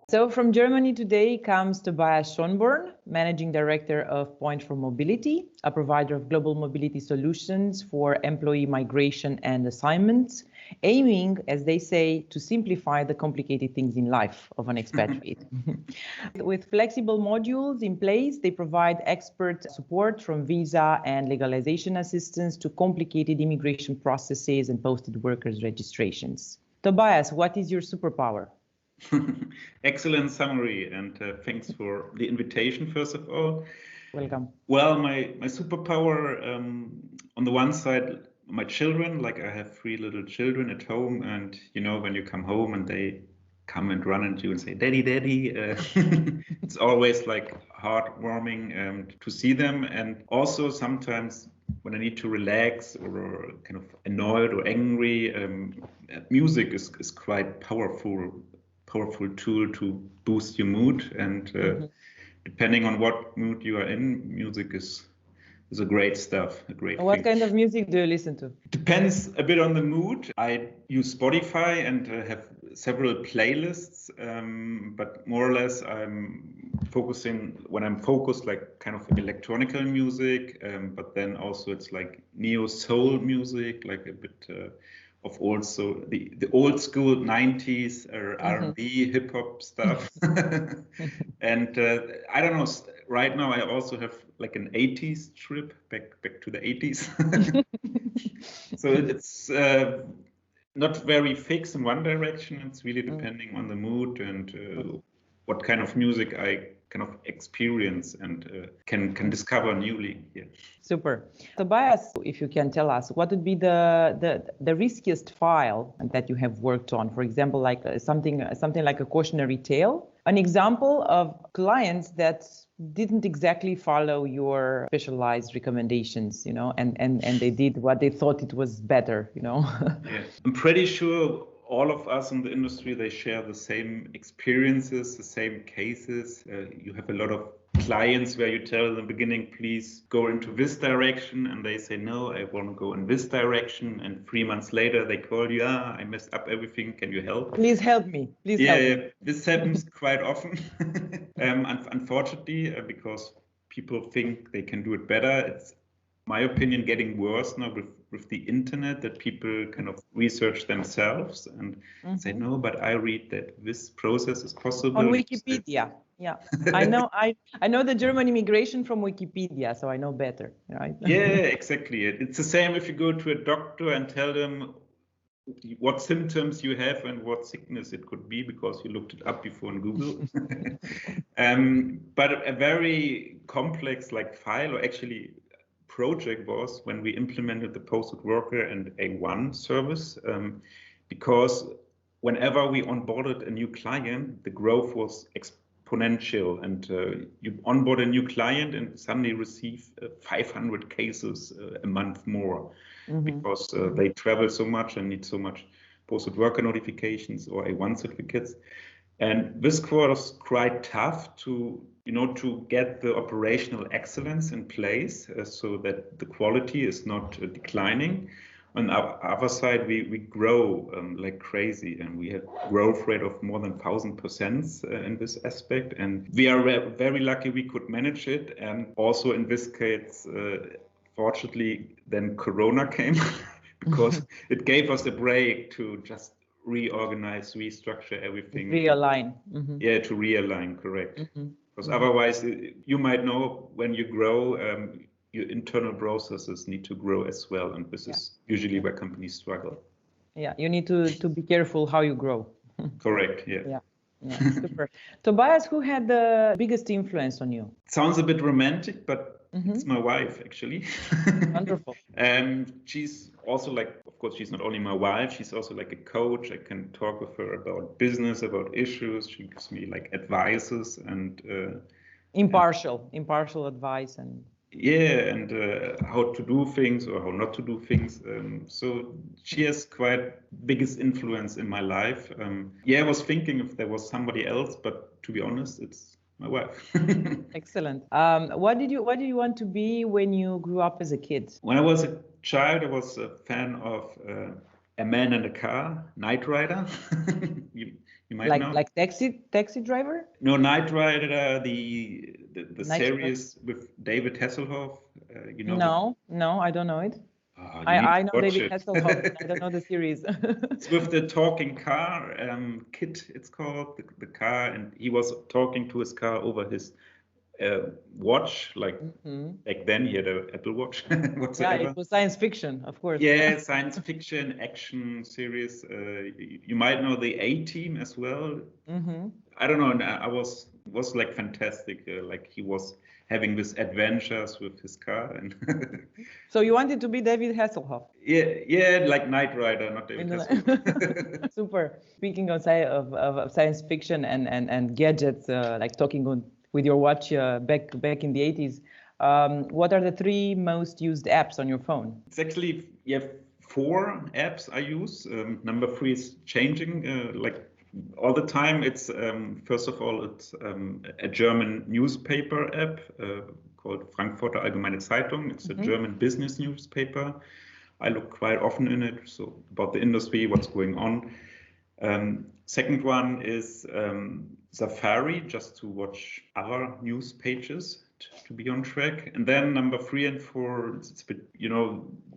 So from Germany today comes Tobias Schonborn, Managing Director of Point for Mobility, a provider of global mobility solutions for employee migration and assignments, aiming, as they say, to simplify the complicated things in life of an expatriate. With flexible modules in place, they provide expert support from visa and legalization assistance to complicated immigration processes and posted workers registrations. Tobias, what is your superpower? Excellent summary, and thanks for the invitation, first of all. Welcome. Well, my superpower, on the one side, my children, like I have 3 little children at home, and you know, when you come home and they come and run at you and say, Daddy, Daddy, it's always like heartwarming to see them. And also sometimes when I need to relax or kind of annoyed or angry, music is quite powerful tool to boost your mood, and depending on what mood you are in, music is a great stuff, a great What thing. kind of music do you listen to? Depends a bit on the mood. I use Spotify and have several playlists, but more or less I'm focusing, when I'm focused, like kind of electronical music, but then also it's like neo soul music, like a bit of also the old school 90s or R&B hip hop stuff. And I don't know, right now I also have like an 80s trip back to the 80s. So it's not very fixed in one direction. It's really depending on the mood and what kind of music I kind of experience and can discover newly here. Super. Tobias, if you can tell us, what would be the riskiest file that you have worked on? For example, like something like a cautionary tale, an example of clients that didn't exactly follow your specialized recommendations, you know, and they did what they thought it was better, you know. Yeah, I'm pretty sure all of us in the industry, they share the same experiences, the same cases. You have a lot of clients where you tell in the beginning, please go into this direction, and they say, no, I want to go in this direction. And 3 months later, they call you, I messed up everything. Can you help? Please help me. Please help me. This happens quite often, unfortunately, because people think they can do it better. It's, my opinion, getting worse now with the internet, that people kind of research themselves and say, no, but I read that this process is possible. On Wikipedia, yeah. I know the German immigration from Wikipedia, so I know better, right? Yeah, exactly. It's the same if you go to a doctor and tell them what symptoms you have and what sickness it could be because you looked it up before in Google. But a very complex like file, or actually project, was when we implemented the posted worker and A1 service, because whenever we onboarded a new client, the growth was exponential, and you onboard a new client and suddenly receive 500 cases a month more, because they travel so much and need so much posted worker notifications or A1 certificates. And this was quite tough to get the operational excellence in place so that the quality is not declining. On our other side, we grow like crazy, and we have growth rate of more than 1,000% in this aspect. And we are very lucky we could manage it. And also in this case, fortunately, then Corona came because it gave us a break to just reorganize, restructure everything. Realign. Yeah, to realign, correct. Because otherwise, you might know when you grow, your internal processes need to grow as well. And this is usually where companies struggle. Yeah, you need to be careful how you grow. Correct, yeah. Yeah, super. Tobias, who had the biggest influence on you? It sounds a bit romantic, but it's my wife, actually. Wonderful. She's also like, of course, she's not only my wife, she's also like a coach. I can talk with her about business, about issues. She gives me like advices and impartial advice and how to do things or how not to do things. So she has quite biggest influence in my life. I was thinking if there was somebody else, but to be honest, it's my wife. Excellent. What did you want to be when you grew up as a kid? When I was a child, I was a fan of A Man in a Car, Knight Rider. You You might know. Like taxi driver? No, Knight Rider, the Night series with David Hasselhoff. You know? No, I don't know it. Oh, I know watch David it. Hasselhoff, but I don't know the series. It's with the talking car, Kit, it's called, the car, and he was talking to his car over his watch. Like back then, he had an Apple Watch whatsoever. Yeah, it was science fiction, of course. Yeah, science fiction, action series. You might know the A-Team as well. I don't know. I was like fantastic. Like he was having these adventures with his car, and So you wanted to be David Hasselhoff? yeah, like Knight Rider, not David Hasselhoff. Super. Speaking of science fiction and gadgets, like talking with your watch back in the 80s. What are the 3 most used apps on your phone? It's actually 4 apps I use. Number 3 is changing like all the time. It's first of all, it's a German newspaper app called Frankfurter Allgemeine Zeitung. It's a German business newspaper. I look quite often in it, so about the industry, what's going on. Second one is Safari, just to watch other news pages to be on track. And then number 3 and 4, it's a bit,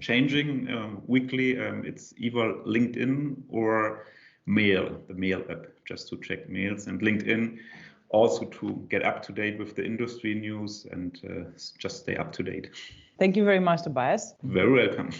changing weekly. It's either LinkedIn or Mail, the Mail app, just to check mails, and LinkedIn also to get up to date with the industry news and just stay up to date. Thank you very much, Tobias. Very welcome.